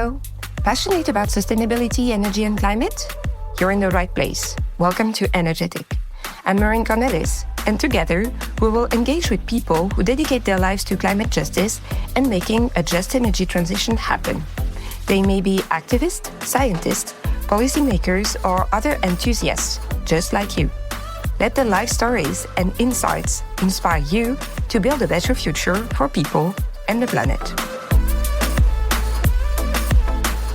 Hello. Passionate about sustainability, energy, and climate? You're in the right place. Welcome to Energ'Ethic. I'm Marine Cornelis, and together we will engage with people who dedicate their lives to climate justice and making a just energy transition happen. They may be activists, scientists, policymakers, or other enthusiasts, just like you. Let their life stories and insights inspire you to build a better future for people and the planet.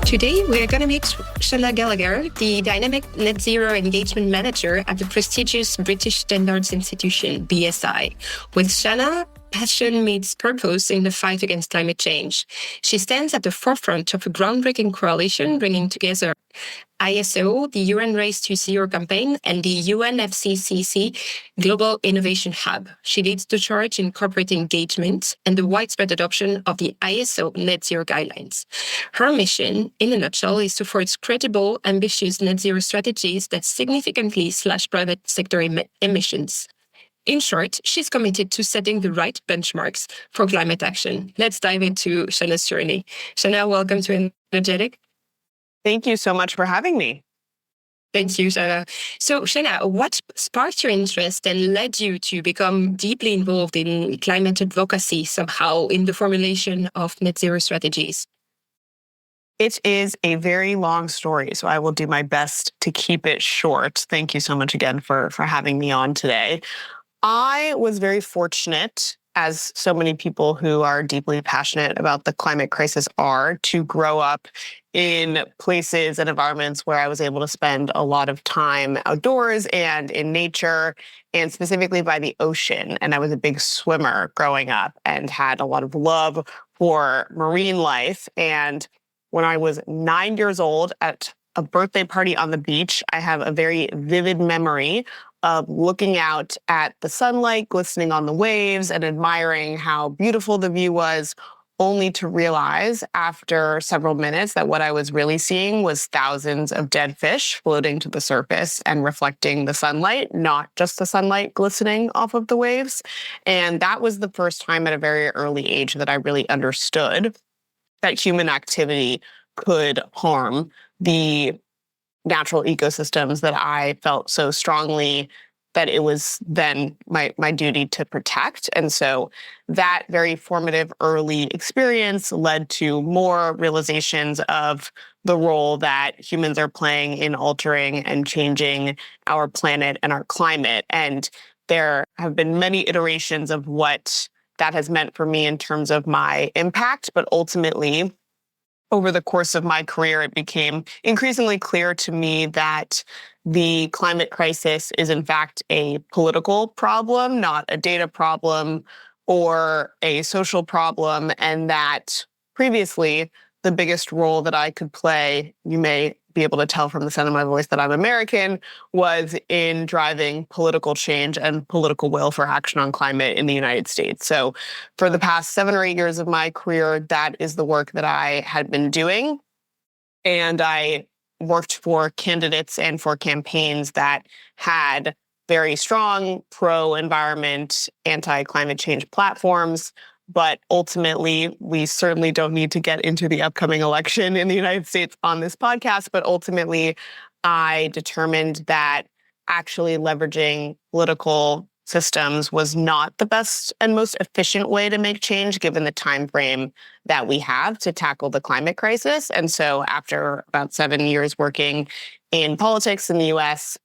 Today, we are going to meet Shana Gallagher, the Dynamic Net Zero Engagement Manager at the prestigious British Standards Institution, BSI. With Shana, passion meets purpose in the fight against climate change. She stands at the forefront of a groundbreaking coalition bringing together ISO, the UN Race to Zero campaign, and the UNFCCC Global Innovation Hub. She leads the charge in corporate engagement and the widespread adoption of the ISO Net Zero guidelines. Her mission, in a nutshell, is to forge credible, ambitious net zero strategies that significantly slash private sector emissions. In short, she's committed to setting the right benchmarks for climate action. Let's dive into Shana's journey. Shana, welcome to Energ'Ethic. Thank you so much for having me. Thank you, Shana. So, Shana, what sparked your interest and led you to become deeply involved in climate advocacy somehow in the formulation of net zero strategies? It is a very long story, so I will do my best to keep it short. Thank you so much again for having me on today. I was very fortunate, as so many people who are deeply passionate about the climate crisis are, to grow up in places and environments where I was able to spend a lot of time outdoors and in nature, and specifically by the ocean. And I was a big swimmer growing up and had a lot of love for marine life. And when I was 9 years old at a birthday party on the beach, I have a very vivid memory of looking out at the sunlight glistening on the waves and admiring how beautiful the view was, only to realize after several minutes that what I was really seeing was thousands of dead fish floating to the surface and reflecting the sunlight, not just the sunlight glistening off of the waves. And that was the first time at a very early age that I really understood that human activity could harm the natural ecosystems that I felt so strongly that it was then my duty to protect. And so that very formative early experience led to more realizations of the role that humans are playing in altering and changing our planet and our climate. And there have been many iterations of what that has meant for me in terms of my impact, but ultimately, over the course of my career, it became increasingly clear to me that the climate crisis is in fact a political problem, not a data problem or a social problem, and that previously the biggest role that I could play, you may be able to tell from the sound of my voice that I'm American, was in driving political change and political will for action on climate in the United States. So for the past 7 or 8 years of my career, that is the work that I had been doing. And I worked for candidates and for campaigns that had very strong pro-environment, anti-climate change platforms. But ultimately, we certainly don't need to get into the upcoming election in the United States on this podcast. But ultimately, I determined that actually leveraging political systems was not the best and most efficient way to make change, given the time frame that we have to tackle the climate crisis. And so after about 7 years working in politics in the US,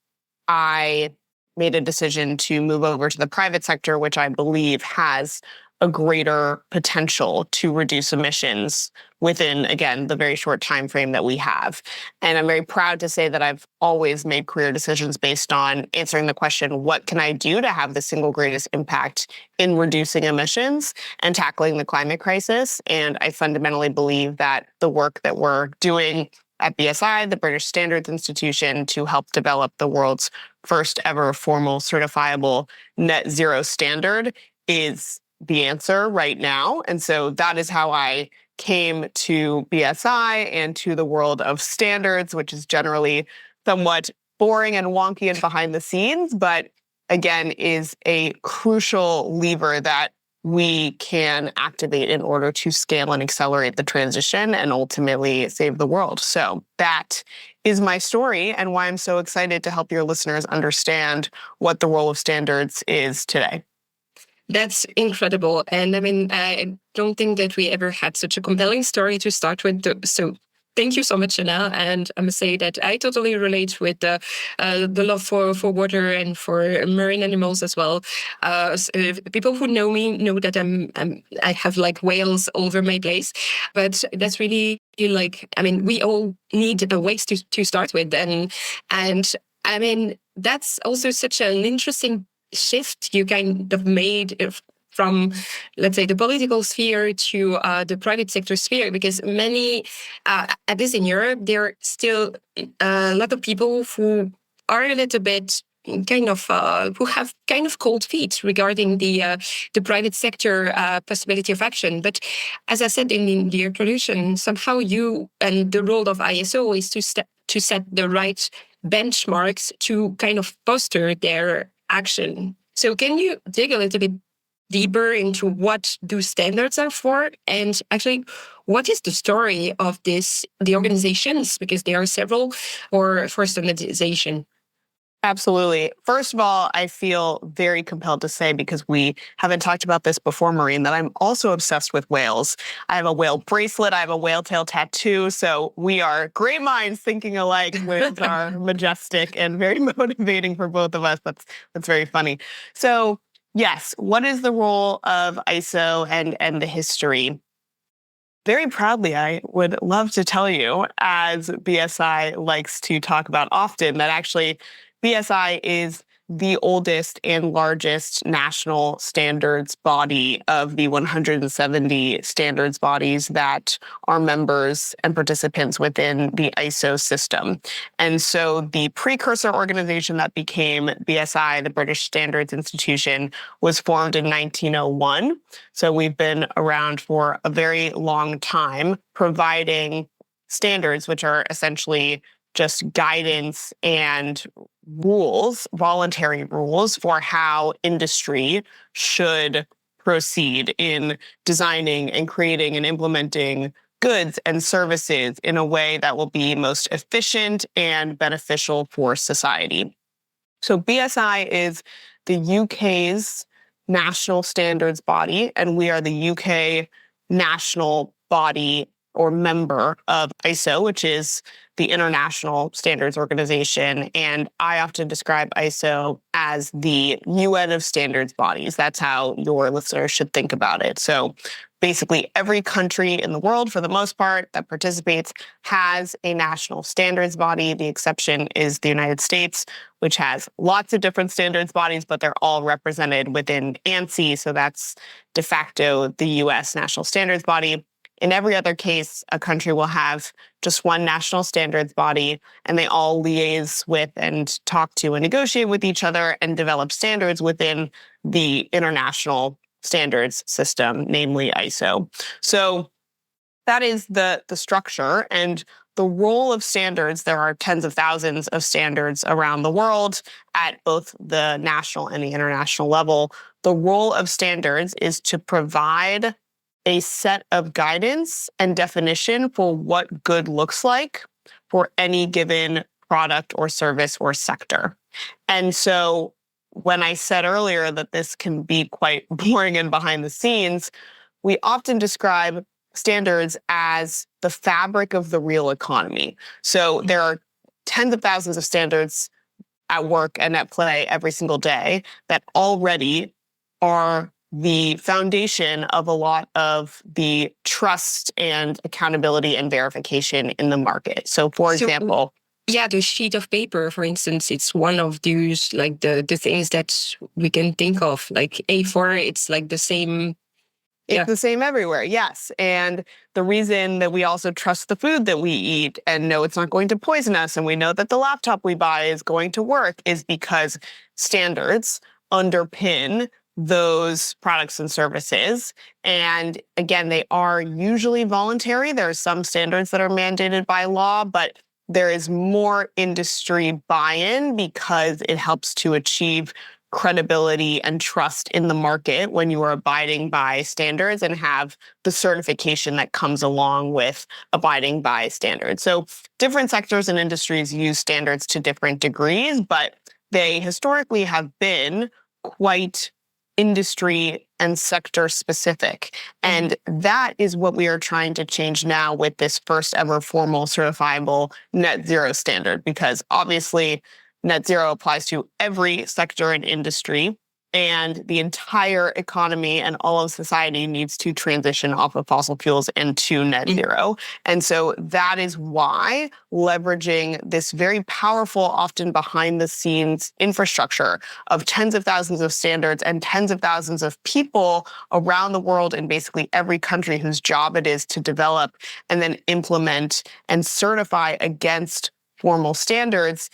I made a decision to move over to the private sector, which I believe has a greater potential to reduce emissions within, again, the very short time frame that we have. And I'm very proud to say that I've always made career decisions based on answering the question, what can I do to have the single greatest impact in reducing emissions and tackling the climate crisis? And I fundamentally believe that the work that we're doing at BSI, the British Standards Institution, to help develop the world's first ever formal certifiable net zero standard is the answer right now. And so that is how I came to BSI and to the world of standards, which is generally somewhat boring and wonky and behind the scenes, but again, is a crucial lever that we can activate in order to scale and accelerate the transition and ultimately save the world. So that is my story and why I'm so excited to help your listeners understand what the role of standards is today. That's incredible. And I mean, I don't think that we ever had such a compelling story to start with. So thank you so much, Shana. And I must say that I totally relate with the love for water and for marine animals as well. People who know me know that I have like whales all over my place, but that's really like, I mean, we all need a ways to start with. And I mean, that's also such an interesting shift you kind of made from, let's say, the political sphere to the private sector sphere, because many, at least in Europe, there are still a lot of people who are a little bit kind of who have kind of cold feet regarding the private sector possibility of action. But as I said in the introduction, somehow you and the role of ISO is to set the right benchmarks to kind of foster their action. So can you dig a little bit deeper into what those standards are for, and actually what is the story of the organizations, because there are several, for standardization? Absolutely. First of all, I feel very compelled to say, because we haven't talked about this before, Marine, that I'm also obsessed with whales. I have a whale bracelet. I have a whale tail tattoo. So we are great minds thinking alike. Whales are majestic and very motivating for both of us. That's very funny. So yes, what is the role of ISO and the history? Very proudly, I would love to tell you, as BSI likes to talk about often, that actually BSI is the oldest and largest national standards body of the 170 standards bodies that are members and participants within the ISO system. And so the precursor organization that became BSI, the British Standards Institution, was formed in 1901. So we've been around for a very long time, providing standards, which are essentially just guidance and rules, voluntary rules for how industry should proceed in designing and creating and implementing goods and services in a way that will be most efficient and beneficial for society. So BSI is the UK's national standards body, and we are the UK national body or member of ISO, which is the International Standards Organization. And I often describe ISO as the UN of standards bodies. That's how your listeners should think about it. So basically every country in the world, for the most part, that participates has a national standards body. The exception is the United States, which has lots of different standards bodies, but they're all represented within ANSI. So that's de facto the US national standards body. In every other case, a country will have just one national standards body, and they all liaise with and talk to and negotiate with each other and develop standards within the international standards system, namely ISO. So that is the structure and the role of standards. There are tens of thousands of standards around the world at both the national and the international level. The role of standards is to provide a set of guidance and definition for what good looks like for any given product or service or sector. And so when I said earlier that this can be quite boring and behind the scenes, we often describe standards as the fabric of the real economy. So there are tens of thousands of standards at work and at play every single day that already are the foundation of a lot of the trust and accountability and verification in the market. So for example, yeah, the sheet of paper, for instance, it's one of those, like the things that we can think of. Like A4, it's like the same. It's the same everywhere, yes. And the reason that we also trust the food that we eat and know it's not going to poison us, and we know that the laptop we buy is going to work, is because standards underpin those products and services. And again, they are usually voluntary. There are some standards that are mandated by law, but there is more industry buy-in because it helps to achieve credibility and trust in the market when you are abiding by standards and have the certification that comes along with abiding by standards. So different sectors and industries use standards to different degrees, but they historically have been quite industry and sector specific. And that is what we are trying to change now with this first ever formal certifiable net zero standard, because obviously net zero applies to every sector and industry, and the entire economy and all of society needs to transition off of fossil fuels into net zero. And so that is why leveraging this very powerful, often behind the scenes infrastructure of tens of thousands of standards and tens of thousands of people around the world in basically every country whose job it is to develop and then implement and certify against formal standards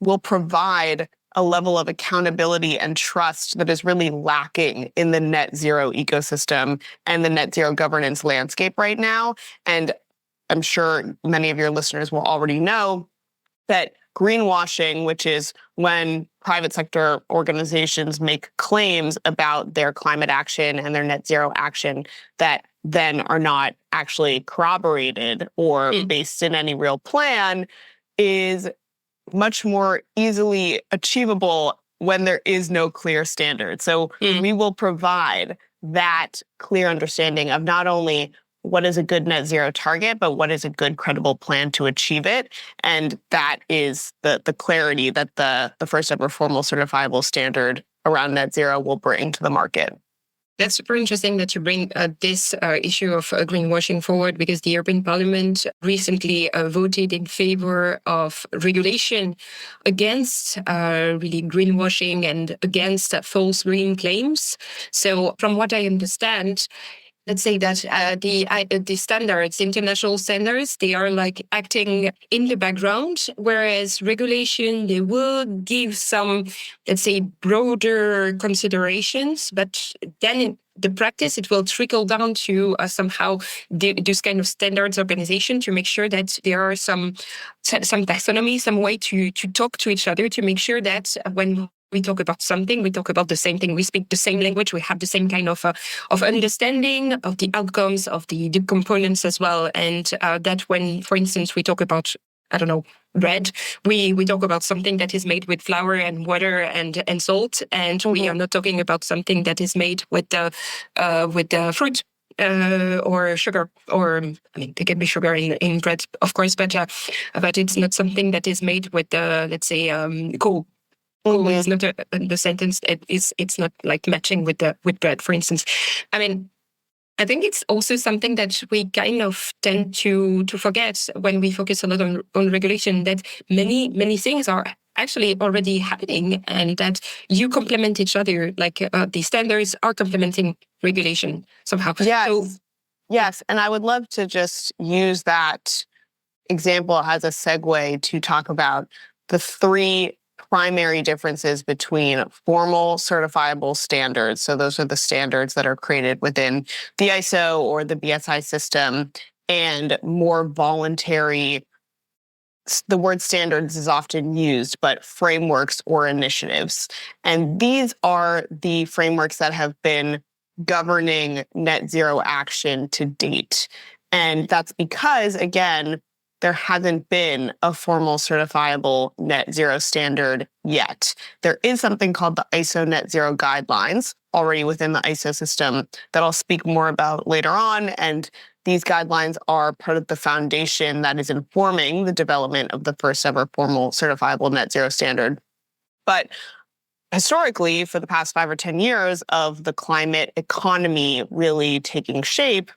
will provide a level of accountability and trust that is really lacking in the net zero ecosystem and the net zero governance landscape right now. And I'm sure many of your listeners will already know that greenwashing, which is when private sector organizations make claims about their climate action and their net zero action that then are not actually corroborated or based in any real plan, is much more easily achievable when there is no clear standard. So we will provide that clear understanding of not only what is a good net zero target, but what is a good credible plan to achieve it. And that is the clarity that the first ever formal certifiable standard around net zero will bring to the market. That's super interesting that you bring this issue of greenwashing forward, because the European Parliament recently voted in favor of regulation against really greenwashing and against false green claims. So from what I understand, let's say that the standards, the international standards, they are like acting in the background, whereas regulation, they will give some, let's say, broader considerations, but then in the practice, it will trickle down to somehow those kind of standards organization to make sure that there are some taxonomy, some way to talk to each other to make sure that when we talk about something, we talk about the same thing. We speak the same language. We have the same kind of understanding of the outcomes of the components as well. And that when, for instance, we talk about, I don't know, bread, we talk about something that is made with flour and water and salt, and we are not talking about something that is made with fruit. Or sugar, or I mean, there can be sugar in bread, of course, but it's not something that is made with, let's say, coal. It's not the sentence. It's not like matching with bread, for instance. I mean, I think it's also something that we kind of tend to forget when we focus a lot on regulation, that many things are actually already happening and that you complement each other. Like the standards are complementing regulation somehow. Yes. And I would love to just use that example as a segue to talk about the three primary differences between formal certifiable standards. So those are the standards that are created within the ISO or the BSI system, and more voluntary, the word standards is often used, but frameworks or initiatives. And these are the frameworks that have been governing net zero action to date. And that's because, again, there hasn't been a formal certifiable net zero standard yet. There is something called the ISO net zero guidelines already within the ISO system that I'll speak more about later on. And these guidelines are part of the foundation that is informing the development of the first ever formal certifiable net zero standard. But historically, for the past 5 or 10 years of the climate economy really taking shape,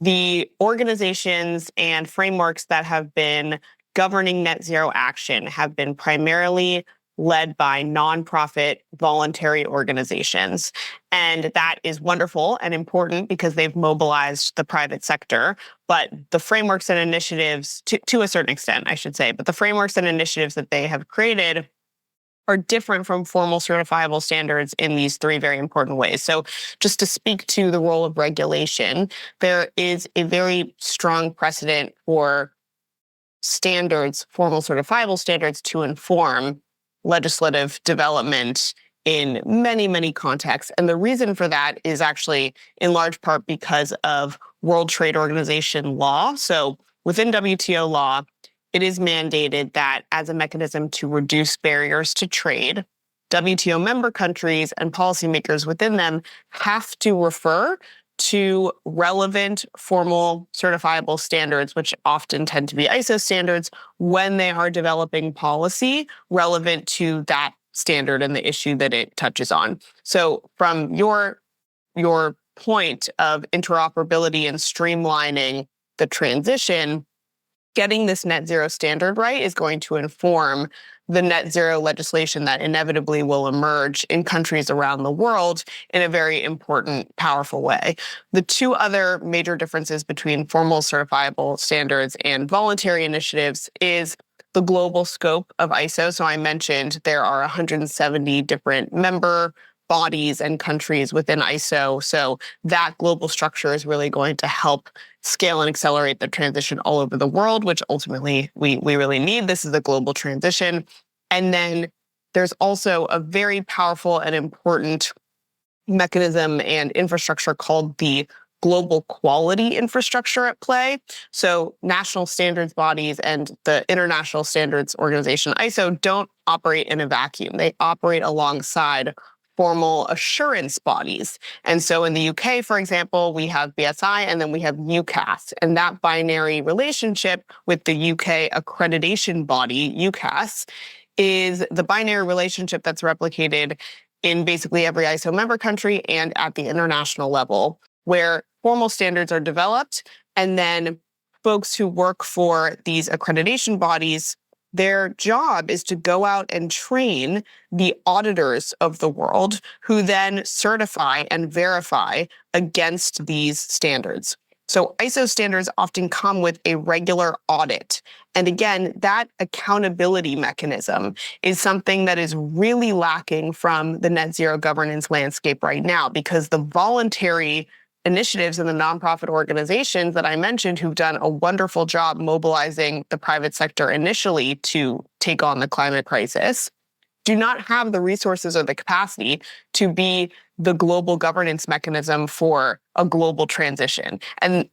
the organizations and frameworks that have been governing net zero action have been primarily led by nonprofit voluntary organizations. And that is wonderful and important because they've mobilized the private sector. But the frameworks and initiatives, to a certain extent, I should say, but the frameworks and initiatives that they have created are different from formal certifiable standards in these three very important ways. So just to speak to the role of regulation, there is a very strong precedent for standards, formal certifiable standards, to inform legislative development in many, many contexts. And the reason for that is actually in large part because of World Trade Organization law. So within WTO law, it is mandated that as a mechanism to reduce barriers to trade, WTO member countries and policymakers within them have to refer to relevant formal certifiable standards, which often tend to be ISO standards, when they are developing policy relevant to that standard and the issue that it touches on. So from your point of interoperability and streamlining the transition, getting this net zero standard right is going to inform the net zero legislation that inevitably will emerge in countries around the world in a very important, powerful way. The two other major differences between formal certifiable standards and voluntary initiatives is the global scope of ISO. So I mentioned there are 170 different member bodies and countries within ISO. So that global structure is really going to help scale and accelerate the transition all over the world, which ultimately we really need. This is a global transition. And then there's also a very powerful and important mechanism and infrastructure called the global quality infrastructure at play. So national standards bodies and the International Standards Organization, ISO, don't operate in a vacuum. They operate alongside formal assurance bodies. And so in the UK, for example, we have BSI and then we have UCAS. And that binary relationship with the UK accreditation body, UCAS, is the binary relationship that's replicated in basically every ISO member country and at the international level, where formal standards are developed and then folks who work for these accreditation bodies, their job is to go out and train the auditors of the world who then certify and verify against these standards. So ISO standards often come with a regular audit. And again, that accountability mechanism is something that is really lacking from the net zero governance landscape right now, because the voluntary initiatives and the nonprofit organizations that I mentioned who've done a wonderful job mobilizing the private sector initially to take on the climate crisis do not have the resources or the capacity to be the global governance mechanism for a global transition. And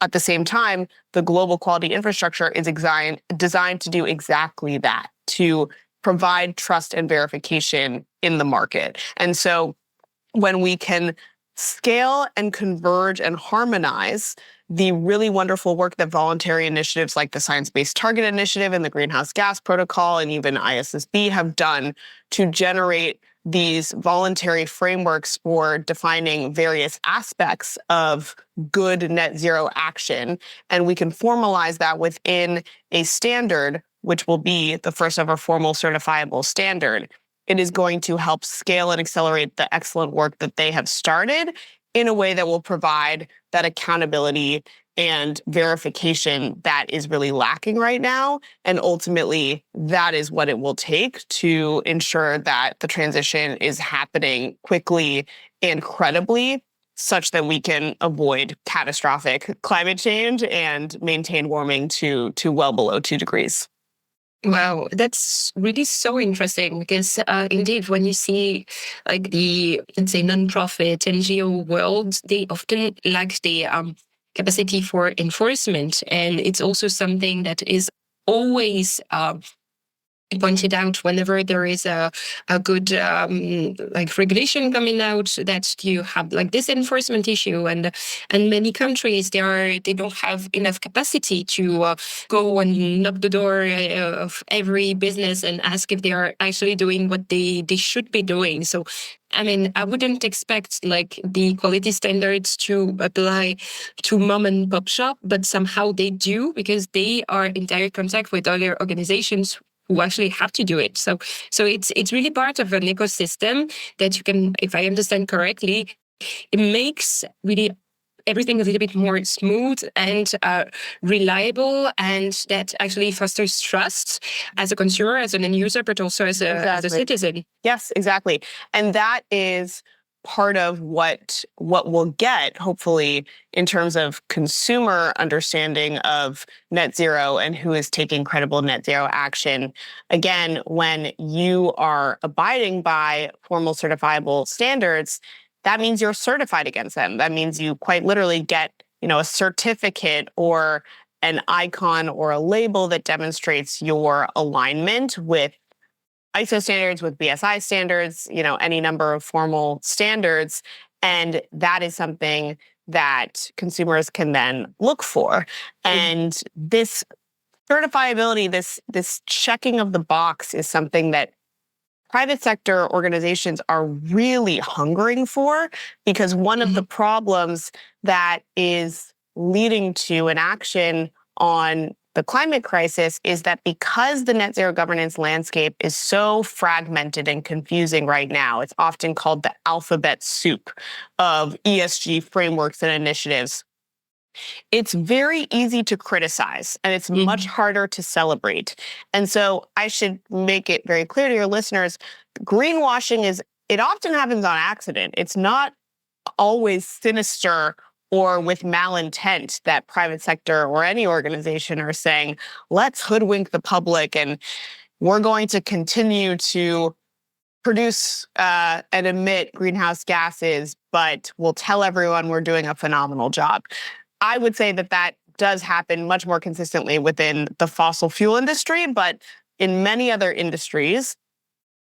at the same time, the global quality infrastructure is designed to do exactly that, to provide trust and verification in the market. And so when we can scale and converge and harmonize the really wonderful work that voluntary initiatives like the Science-Based Target Initiative and the Greenhouse Gas Protocol and even ISSB have done to generate these voluntary frameworks for defining various aspects of good net zero action. And we can formalize that within a standard, which will be the first ever formal certifiable standard. It is going to help scale and accelerate the excellent work that they have started in a way that will provide that accountability and verification that is really lacking right now. And ultimately, that is what it will take to ensure that the transition is happening quickly and credibly, such that we can avoid catastrophic climate change and maintain warming to well below 2 degrees. Wow, that's really so interesting because indeed, when you see like the, let's say, nonprofit NGO world, they often lack the capacity for enforcement. And it's also something that is always pointed out whenever there is a good like regulation coming out, that you have like this enforcement issue, and many countries they don't have enough capacity to go and knock the door of every business and ask if they are actually doing what they should be doing. So I mean, I wouldn't expect like the quality standards to apply to mom and pop shop, but somehow they do, because they are in direct contact with other organizations who actually have to do it. So it's really part of an ecosystem that you can, if I understand correctly, it makes really everything a little bit more smooth and reliable, and that actually fosters trust as a consumer, as an end user, but also as a citizen. Yes, exactly. And that is part of what we'll get, hopefully, in terms of consumer understanding of net zero and who is taking credible net zero action. Again, when you are abiding by formal certifiable standards, that means you're certified against them. That means you quite literally get, a certificate or an icon or a label that demonstrates your alignment with ISO standards, with BSI standards, any number of formal standards. And that is something that consumers can then look for. And this certifiability, this checking of the box is something that private sector organizations are really hungering for, because one of the problems that is leading to an action on the climate crisis is that because the net zero governance landscape is so fragmented and confusing right now, it's often called the alphabet soup of ESG frameworks and initiatives. It's very easy to criticize, and it's much harder to celebrate. And so I should make it very clear to your listeners, greenwashing it often happens on accident. It's not always sinister or with malintent that private sector or any organization are saying, let's hoodwink the public and we're going to continue to produce and emit greenhouse gases, but we'll tell everyone we're doing a phenomenal job. I would say that does happen much more consistently within the fossil fuel industry, but in many other industries,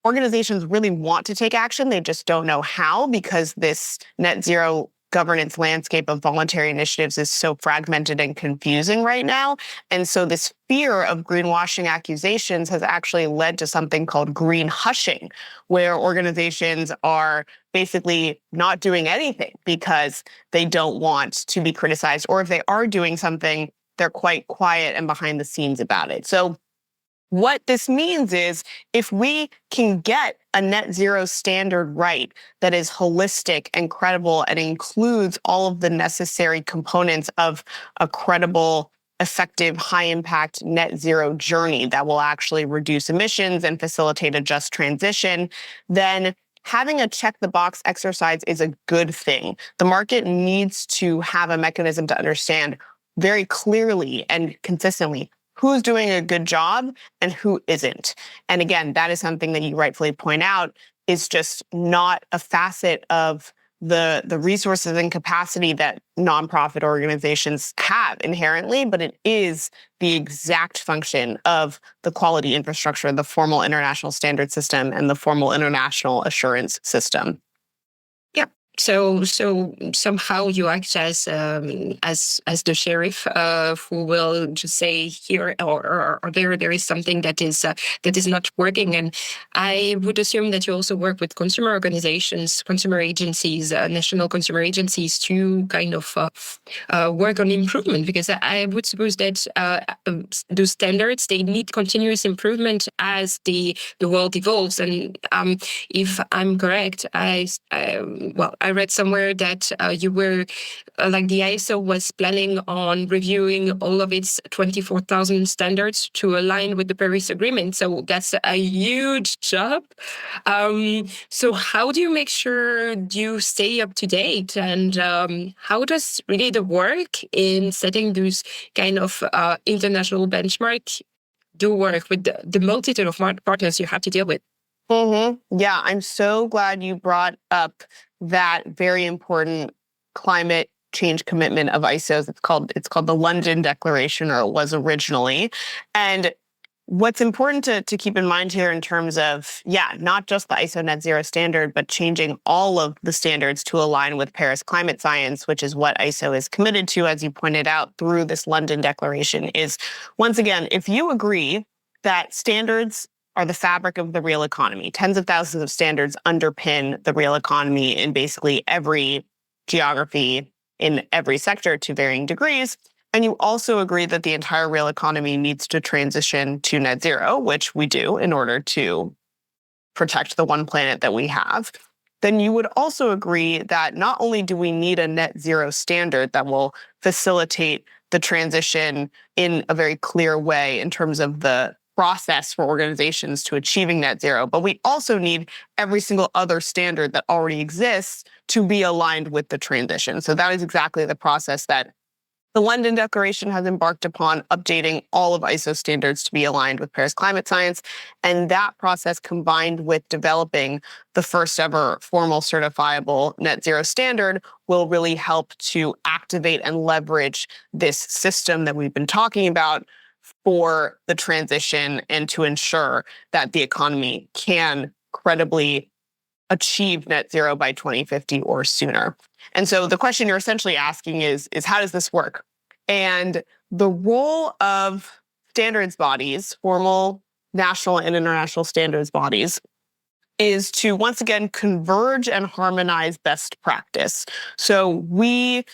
organizations really want to take action. They just don't know how, because this net zero governance landscape of voluntary initiatives is so fragmented and confusing right now. And so this fear of greenwashing accusations has actually led to something called green hushing, where organizations are basically not doing anything because they don't want to be criticized, or if they are doing something, they're quite quiet and behind the scenes about it. So what this means is, if we can get a net zero standard right that is holistic and credible and includes all of the necessary components of a credible, effective, high-impact net zero journey that will actually reduce emissions and facilitate a just transition, then having a check-the-box exercise is a good thing. The market needs to have a mechanism to understand very clearly and consistently who's doing a good job and who isn't. And again, that is something that you rightfully point out is just not a facet of the resources and capacity that nonprofit organizations have inherently, but it is the exact function of the quality infrastructure, the formal international standard system, and the formal international assurance system. So somehow you act as the sheriff who will just say here or there is something that is not working. And I would assume that you also work with consumer organizations, consumer agencies, national consumer agencies to kind of work on improvement, because I would suppose that those standards, they need continuous improvement as the world evolves. And if I'm correct, I read somewhere that you were, like the ISO was planning on reviewing all of its 24,000 standards to align with the Paris Agreement. So that's a huge job. So how do you make sure you stay up to date? And how does really the work in setting those kind of international benchmark do work with the multitude of partners you have to deal with? Yeah, I'm so glad you brought up that very important climate change commitment of ISO's. It's called the London Declaration, or it was originally. And what's important to keep in mind here in terms of, not just the ISO net zero standard, but changing all of the standards to align with Paris climate science, which is what ISO is committed to, as you pointed out, through this London Declaration, is, once again, if you agree that standards are the fabric of the real economy. Tens of thousands of standards underpin the real economy in basically every geography, in every sector to varying degrees. And you also agree that the entire real economy needs to transition to net zero, which we do in order to protect the one planet that we have. Then you would also agree that not only do we need a net zero standard that will facilitate the transition in a very clear way in terms of the process for organizations to achieving net zero, but we also need every single other standard that already exists to be aligned with the transition. So that is exactly the process that the London Declaration has embarked upon, updating all of ISO standards to be aligned with Paris climate science. And that process, combined with developing the first ever formal certifiable net zero standard, will really help to activate and leverage this system that we've been talking about for the transition and to ensure that the economy can credibly achieve net zero by 2050 or sooner. And so the question you're essentially asking is how does this work? And the role of standards bodies, formal national and international standards bodies, is to once again converge and harmonize best practice. So we,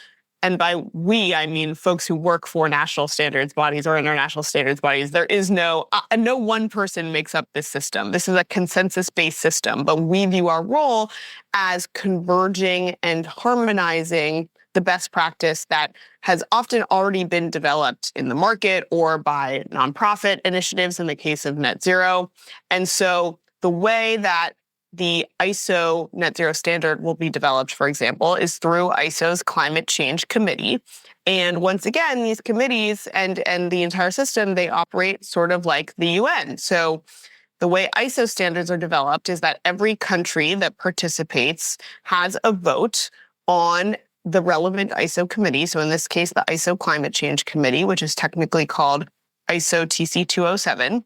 and by we, I mean folks who work for national standards bodies or international standards bodies. There is no one person makes up this system. This is a consensus-based system, but we view our role as converging and harmonizing the best practice that has often already been developed in the market or by nonprofit initiatives in the case of net zero. And so the way that the ISO net zero standard will be developed, for example, is through ISO's Climate Change Committee. And once again, these committees and the entire system, they operate sort of like the UN. So the way ISO standards are developed is that every country that participates has a vote on the relevant ISO committee. So in this case, the ISO Climate Change Committee, which is technically called ISO TC 207.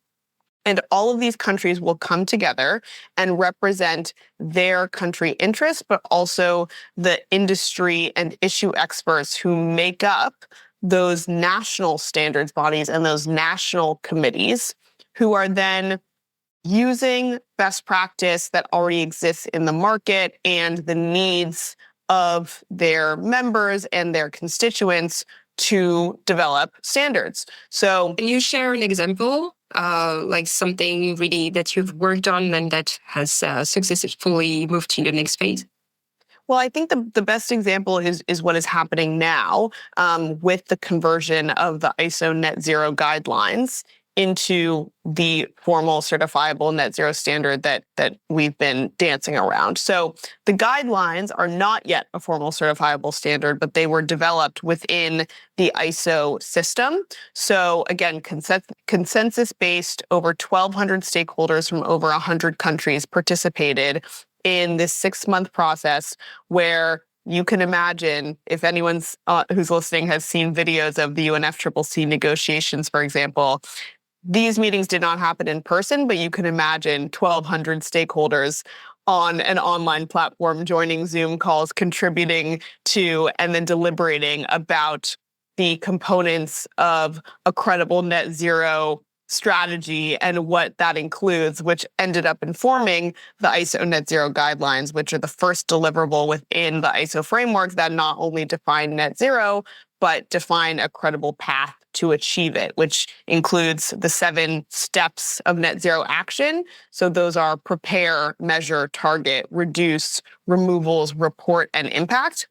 And all of these countries will come together and represent their country interests, but also the industry and issue experts who make up those national standards bodies and those national committees, who are then using best practice that already exists in the market and the needs of their members and their constituents to develop standards. So can you share an example, like something really that you've worked on and that has successfully moved to the next phase? Well, I think the best example is what is happening now with the conversion of the ISO net zero guidelines into the formal certifiable net zero standard that we've been dancing around. So the guidelines are not yet a formal certifiable standard, but they were developed within the ISO system. So again, consensus-based, over 1,200 stakeholders from over 100 countries participated in this 6-month process where you can imagine, if anyone's who's listening has seen videos of the UNFCCC negotiations, for example, these meetings did not happen in person, but you can imagine 1,200 stakeholders on an online platform joining Zoom calls, contributing to, and then deliberating about the components of a credible net zero strategy and what that includes, which ended up informing the ISO net zero guidelines, which are the first deliverable within the ISO framework that not only define net zero, but define a credible path to achieve it, which includes the 7 steps of net zero action. So those are prepare, measure, target, reduce, removals, report, and impact.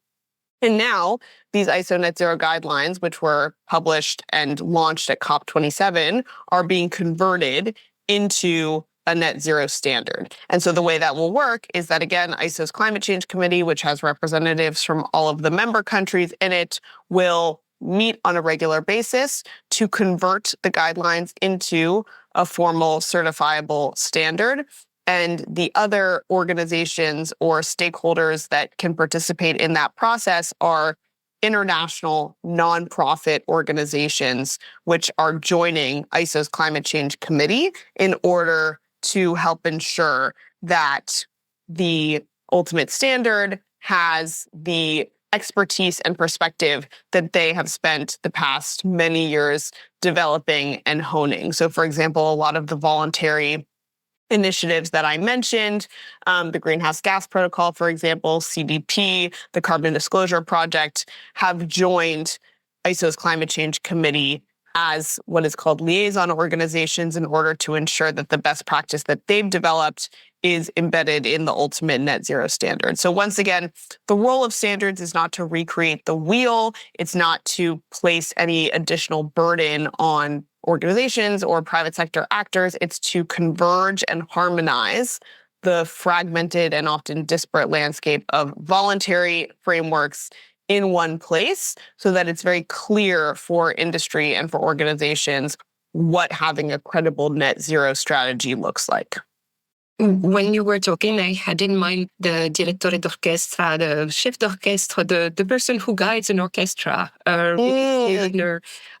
And now these ISO net zero guidelines, which were published and launched at COP27, are being converted into a net zero standard. And so the way that will work is that, again, ISO's Climate Change Committee, which has representatives from all of the member countries in it, will meet on a regular basis to convert the guidelines into a formal certifiable standard. And the other organizations or stakeholders that can participate in that process are international nonprofit organizations, which are joining ISO's Climate Change Committee in order to help ensure that the ultimate standard has the expertise and perspective that they have spent the past many years developing and honing. So, for example, a lot of the voluntary initiatives that I mentioned, the Greenhouse Gas Protocol, for example, CDP, the Carbon Disclosure Project, have joined ISO's Climate Change Committee as what is called liaison organizations in order to ensure that the best practice that they've developed is embedded in the ultimate net zero standard. So once again, the role of standards is not to recreate the wheel. It's not to place any additional burden on organizations or private sector actors. It's to converge and harmonize the fragmented and often disparate landscape of voluntary frameworks in one place so that it's very clear for industry and for organizations what having a credible net zero strategy looks like. When you were talking, I had in mind the direttore d'orchestra, the chef d'orchestre, the person who guides an orchestra, like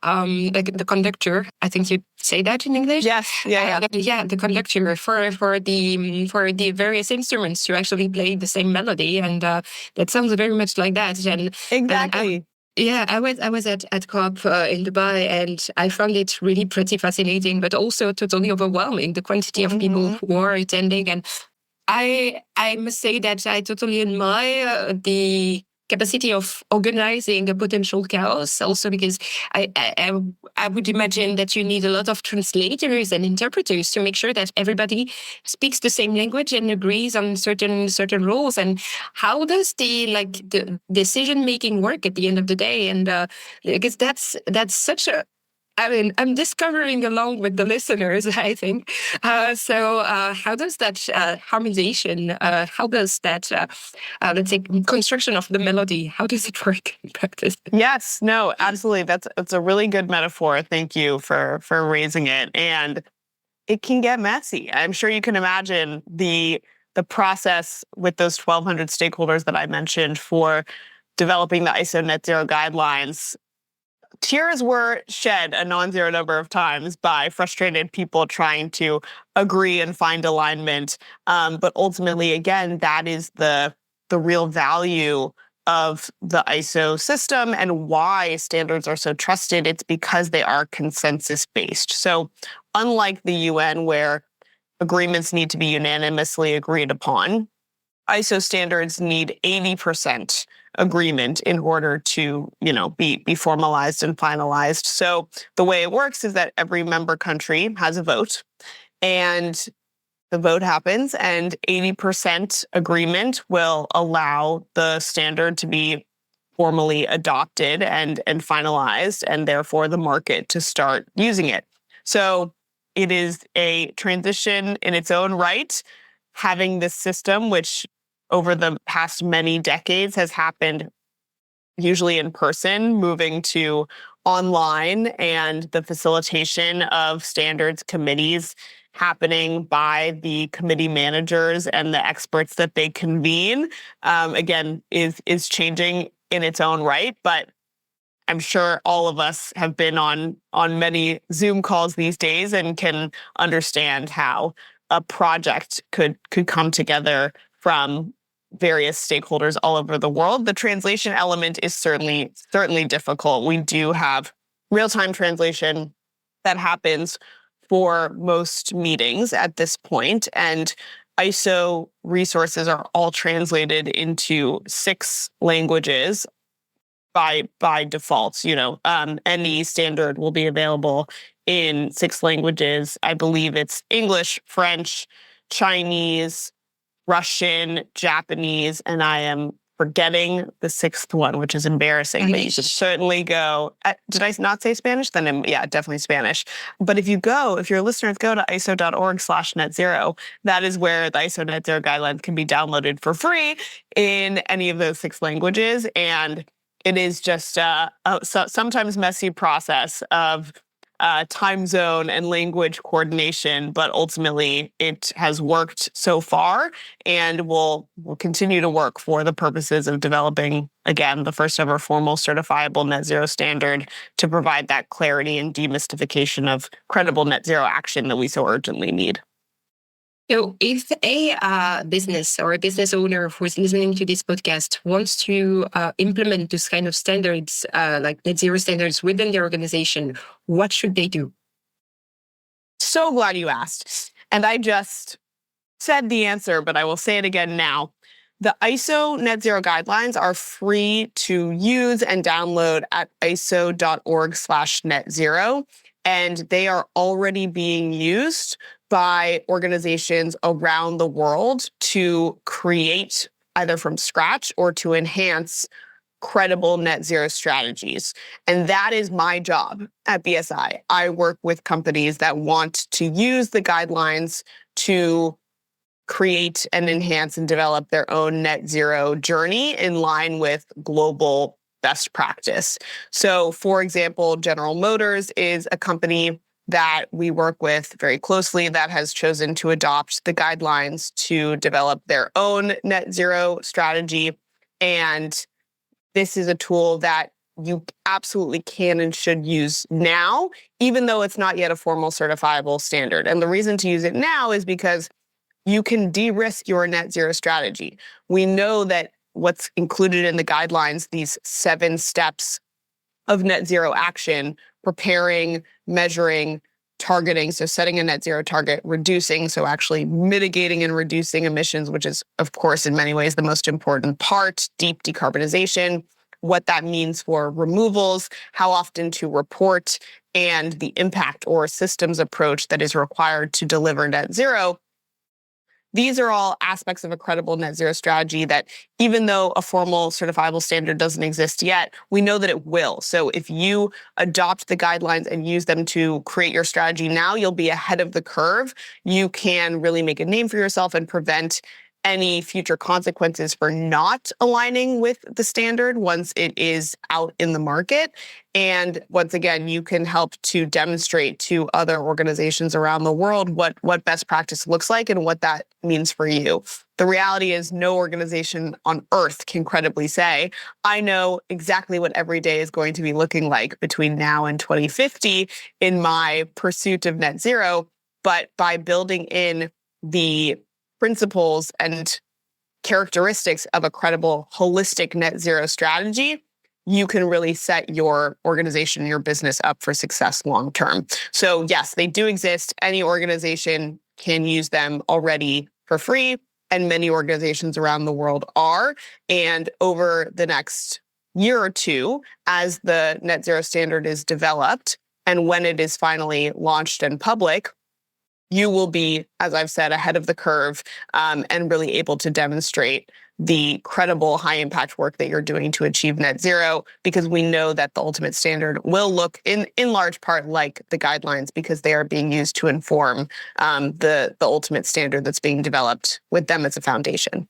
the conductor. I think you say that in English. Yes, yeah, the conductor for the various instruments to actually play the same melody, and that sounds very much like that. And exactly. I was at COP in Dubai, and I found it really pretty fascinating, but also totally overwhelming, the quantity of people who are attending. And I must say that I totally admire the capacity of organizing a potential chaos, also because I would imagine that you need a lot of translators and interpreters to make sure that everybody speaks the same language and agrees on certain rules. And how does the decision making work at the end of the day? And because that's such a, I mean, I'm discovering along with the listeners, I think. So how does that harmonization, how does that, let's say, construction of the melody, how does it work in practice? Yes, no, absolutely. That's a really good metaphor. Thank you for raising it. And it can get messy. I'm sure you can imagine the process with those 1,200 stakeholders that I mentioned for developing the ISO net zero guidelines. Tears were shed a non-zero number of times by frustrated people trying to agree and find alignment. But ultimately, again, that is the real value of the ISO system and why standards are so trusted. It's because they are consensus-based. So unlike the UN, where agreements need to be unanimously agreed upon, ISO standards need 80% agreement in order to, be formalized and finalized. So the way it works is that every member country has a vote, and the vote happens, and 80% agreement will allow the standard to be formally adopted and finalized, and therefore the market to start using it. So it is a transition in its own right, having this system, which over the past many decades has happened usually in person, moving to online, and the facilitation of standards committees happening by the committee managers and the experts that they convene, again, is changing in its own right. But I'm sure all of us have been on many Zoom calls these days and can understand how a project could come together from various stakeholders all over the world. The translation element is certainly difficult. We do have real-time translation that happens for most meetings at this point, and ISO resources are all translated into 6 languages by default. Any standard will be available in 6 languages. I believe it's English, French, Chinese, Russian, Japanese, and I am forgetting the 6th one, which is embarrassing. But you should certainly go. Did I not say Spanish? Then definitely Spanish. But if your listeners go to iso.org/net0, that is where the ISO net zero guidelines can be downloaded for free in any of those 6 languages. And it is just a sometimes messy process of time zone and language coordination, but ultimately it has worked so far and will continue to work for the purposes of developing, again, the first ever formal certifiable net zero standard to provide that clarity and demystification of credible net zero action that we so urgently need. So if a business or a business owner who is listening to this podcast wants to implement this kind of standards, like net zero standards within their organization, what should they do? So glad you asked. And I just said the answer, but I will say it again now. The ISO net zero guidelines are free to use and download at iso.org/net0. And they are already being used by organizations around the world to create, either from scratch or to enhance, credible net zero strategies. And that is my job at BSI. I work with companies that want to use the guidelines to create and enhance and develop their own net zero journey in line with global best practice. So, for example, General Motors is a company that we work with very closely that has chosen to adopt the guidelines to develop their own net zero strategy. And this is a tool that you absolutely can and should use now, even though it's not yet a formal certifiable standard. And the reason to use it now is because you can de-risk your net zero strategy. We know that what's included in the guidelines, these 7 steps of net zero action, preparing, measuring, targeting, so setting a net zero target, reducing, so actually mitigating and reducing emissions, which is, of course, in many ways the most important part, deep decarbonization, what that means for removals, how often to report, and the impact or systems approach that is required to deliver net zero. These are all aspects of a credible net zero strategy that, even though a formal certifiable standard doesn't exist yet, we know that it will. So if you adopt the guidelines and use them to create your strategy now, you'll be ahead of the curve. You can really make a name for yourself and prevent any future consequences for not aligning with the standard once it is out in the market. And once again, you can help to demonstrate to other organizations around the world what best practice looks like and what that means for you. The reality is no organization on earth can credibly say, I know exactly what every day is going to be looking like between now and 2050 in my pursuit of net zero. But by building in the principles and characteristics of a credible, holistic net zero strategy, you can really set your organization, your business up for success long term. So yes, they do exist. Any organization can use them already for free, and many organizations around the world are. And over the next year or two, as the net zero standard is developed, and when it is finally launched in public, you will be, as I've said, ahead of the curve and really able to demonstrate the credible high impact work that you're doing to achieve net zero, because we know that the ultimate standard will look in large part like the guidelines, because they are being used to inform the ultimate standard that's being developed with them as a foundation.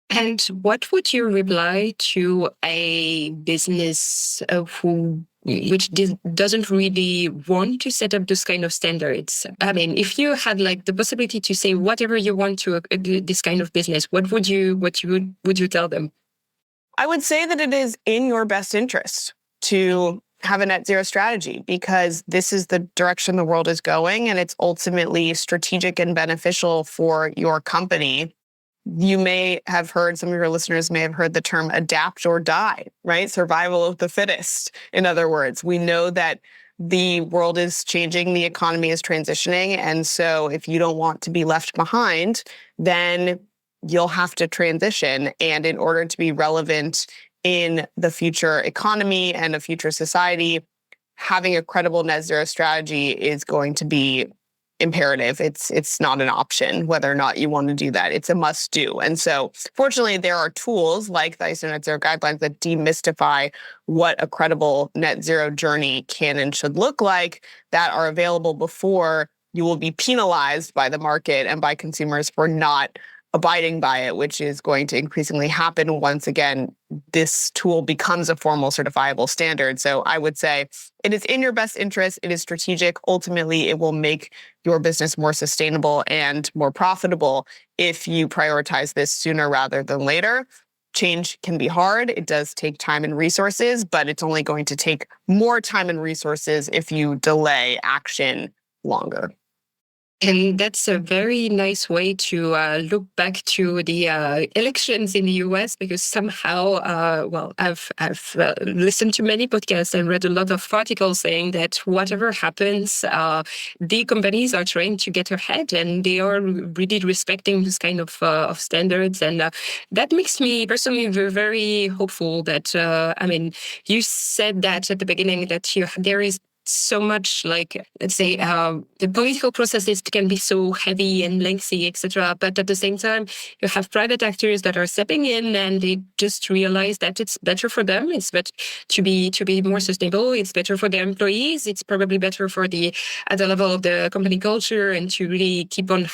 And what would you reply to a business which doesn't really want to set up those kind of standards? I mean, if you had like the possibility to say whatever you want to this kind of business, what would you tell them? I would say that it is in your best interest to have a net zero strategy, because this is the direction the world is going, and it's ultimately strategic and beneficial for your company. You may have heard, some of your listeners may have heard the term adapt or die, right? Survival of the fittest. In other words, we know that the world is changing, the economy is transitioning. And so if you don't want to be left behind, then you'll have to transition. And in order to be relevant in the future economy and a future society, having a credible net zero strategy is going to be imperative. It's not an option whether or not you want to do that. It's a must do. And so fortunately, there are tools like the ISO Net Zero Guidelines that demystify what a credible net zero journey can and should look like, that are available before you will be penalized by the market and by consumers for not abiding by it, which is going to increasingly happen once, again, this tool becomes a formal certifiable standard. So I would say it is in your best interest. It is strategic. Ultimately, it will make your business more sustainable and more profitable if you prioritize this sooner rather than later. Change can be hard. It does take time and resources, but it's only going to take more time and resources if you delay action longer. And that's a very nice way to look back to the elections in the US, because somehow, I've listened to many podcasts and read a lot of articles saying that whatever happens, the companies are trying to get ahead, and they are really respecting this kind of standards. And that makes me personally very hopeful that, you said that at the beginning that there is so much like, let's say, the political processes can be so heavy and lengthy, etc. But at the same time, you have private actors that are stepping in and they just realize that it's better for them. It's better to be more sustainable. It's better for their employees. It's probably better for at the level of the company culture and to really keep on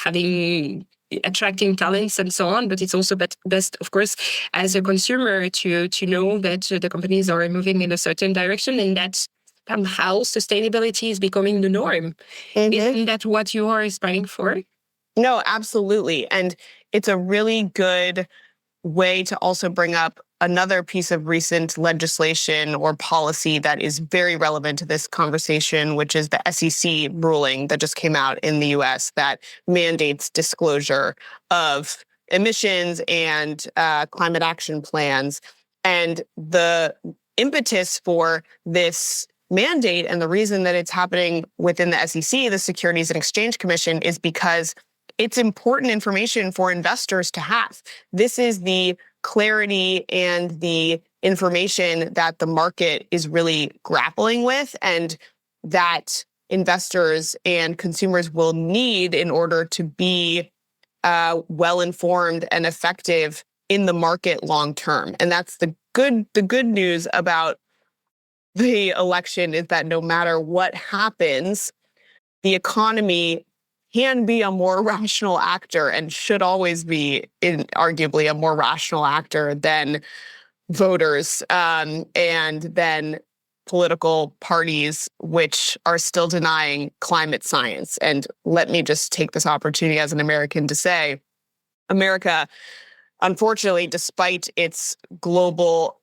attracting talents and so on. But it's also best, of course, as a consumer to know that the companies are moving in a certain direction and that somehow sustainability is becoming the norm. Mm-hmm. Isn't that what you are aspiring for? No, absolutely. And it's a really good way to also bring up another piece of recent legislation or policy that is very relevant to this conversation, which is the SEC ruling that just came out in the US that mandates disclosure of emissions and climate action plans. And the impetus for this mandate and the reason that it's happening within the SEC, the Securities and Exchange Commission, is because it's important information for investors to have. This is the clarity and the information that the market is really grappling with and that investors and consumers will need in order to be well-informed and effective in the market long term. And that's the good news about the election is that no matter what happens, the economy can be a more rational actor and should always be arguably a more rational actor than voters and then political parties which are still denying climate science. And let me just take this opportunity as an American to say, America, unfortunately, despite its global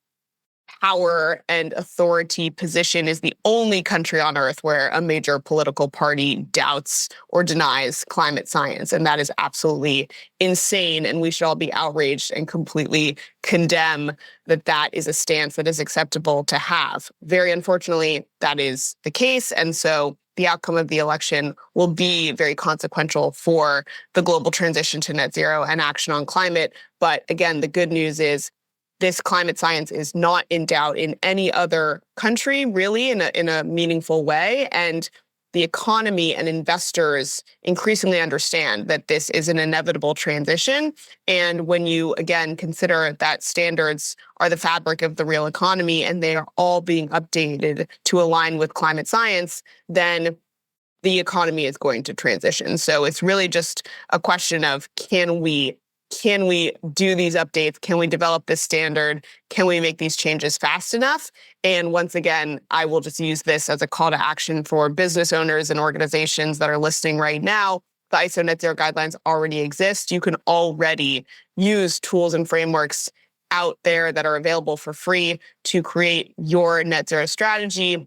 power and authority position, is the only country on earth where a major political party doubts or denies climate science. And that is absolutely insane. And we should all be outraged and completely condemn that is a stance that is acceptable to have. Very unfortunately, that is the case. And so the outcome of the election will be very consequential for the global transition to net zero and action on climate. But again, the good news is this climate science is not in doubt in any other country, really, in a meaningful way. And the economy and investors increasingly understand that this is an inevitable transition. And when you, again, consider that standards are the fabric of the real economy and they are all being updated to align with climate science, then the economy is going to transition. So it's really just a question of can we do these updates? Can we develop this standard? Can we make these changes fast enough? And once again, I will just use this as a call to action for business owners and organizations that are listening right now. The ISO Net Zero guidelines already exist. You can already use tools and frameworks out there that are available for free to create your net zero strategy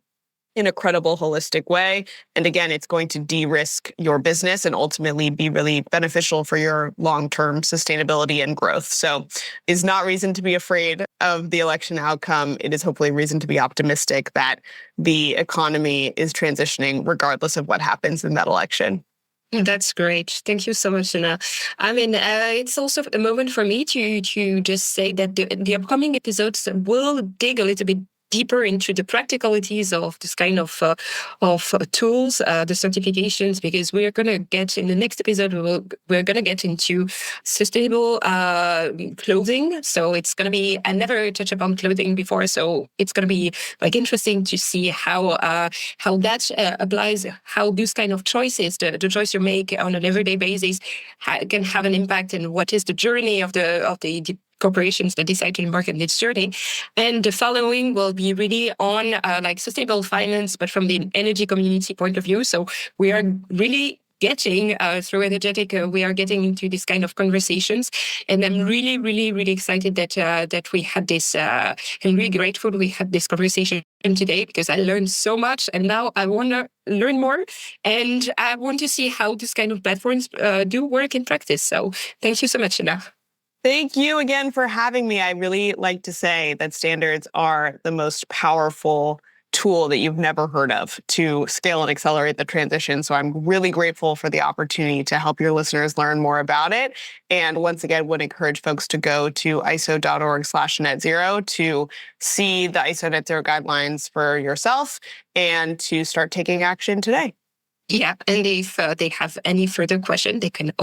in a credible, holistic way. And again, it's going to de-risk your business and ultimately be really beneficial for your long-term sustainability and growth. So it's not reason to be afraid of the election outcome. It is hopefully reason to be optimistic that the economy is transitioning regardless of what happens in that election. That's great. Thank you so much, Shana. I mean, it's also a moment for me to just say that the upcoming episodes will dig a little bit deeper into the practicalities of this kind of tools, the certifications, because we're going to get in the next episode, we're going to get into sustainable clothing. So it's going to be, I never touched upon clothing before. So it's going to be like interesting to see how that applies, how those kind of choices, the choice you make on an everyday basis can have an impact, and what is the journey of the corporations that decide to embark on this journey. And the following will be really on like sustainable finance, but from the energy community point of view. So we are really getting through Energ'Ethic, we are getting into this kind of conversations, and I'm really, really, really excited that we had this. I'm really grateful we had this conversation today because I learned so much, and now I want to learn more, and I want to see how this kind of platforms do work in practice. So thank you so much, Shana. Thank you again for having me. I really like to say that standards are the most powerful tool that you've never heard of to scale and accelerate the transition. So I'm really grateful for the opportunity to help your listeners learn more about it. And once again, would encourage folks to go to iso.org/netzero to see the ISO Net Zero guidelines for yourself and to start taking action today. Yeah, and if they have any further question, they can,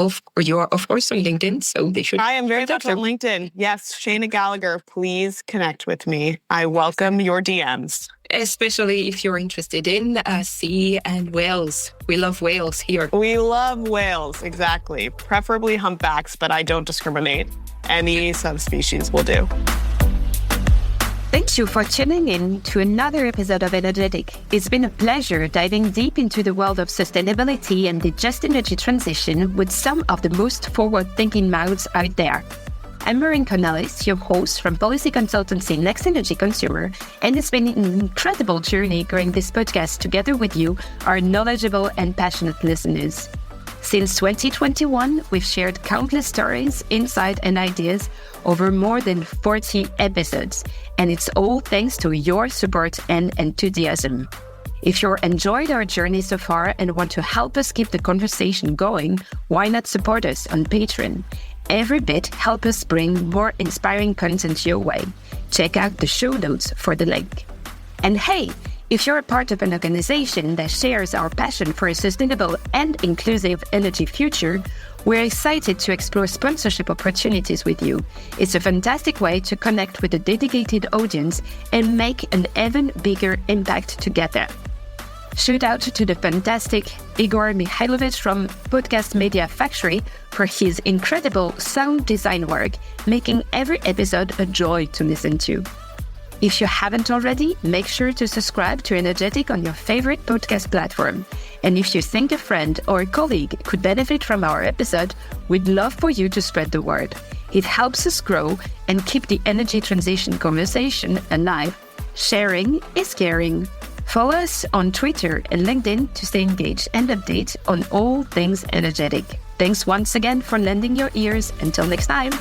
you're of course on LinkedIn, so they should. I am very much on LinkedIn. Yes, Shana Gallagher, please connect with me. I welcome your DMs. Especially if you're interested in sea and whales. We love whales here. We love whales, exactly. Preferably humpbacks, but I don't discriminate. Any subspecies will do. Thank you for tuning in to another episode of Energ'Ethic. It's been a pleasure diving deep into the world of sustainability and the just energy transition with some of the most forward-thinking mouths out there. I'm Marine Cornelis, your host from policy consultancy Next Energy Consumer, and it's been an incredible journey growing this podcast together with you, our knowledgeable and passionate listeners. Since 2021, we've shared countless stories, insights, and ideas over more than 40 episodes, and it's all thanks to your support and enthusiasm. If you enjoyed our journey so far and want to help us keep the conversation going, why not support us on Patreon? Every bit helps us bring more inspiring content your way. Check out the show notes for the link. And hey, if you're a part of an organization that shares our passion for a sustainable and inclusive energy future, we're excited to explore sponsorship opportunities with you. It's a fantastic way to connect with a dedicated audience and make an even bigger impact together. Shout out to the fantastic Igor Mikhailovich from Podcast Media Factory for his incredible sound design work, making every episode a joy to listen to. If you haven't already, make sure to subscribe to Energ'Ethic on your favorite podcast platform. And if you think a friend or a colleague could benefit from our episode, we'd love for you to spread the word. It helps us grow and keep the energy transition conversation alive. Sharing is caring. Follow us on Twitter and LinkedIn to stay engaged and update on all things Energ'Ethic. Thanks once again for lending your ears. Until next time.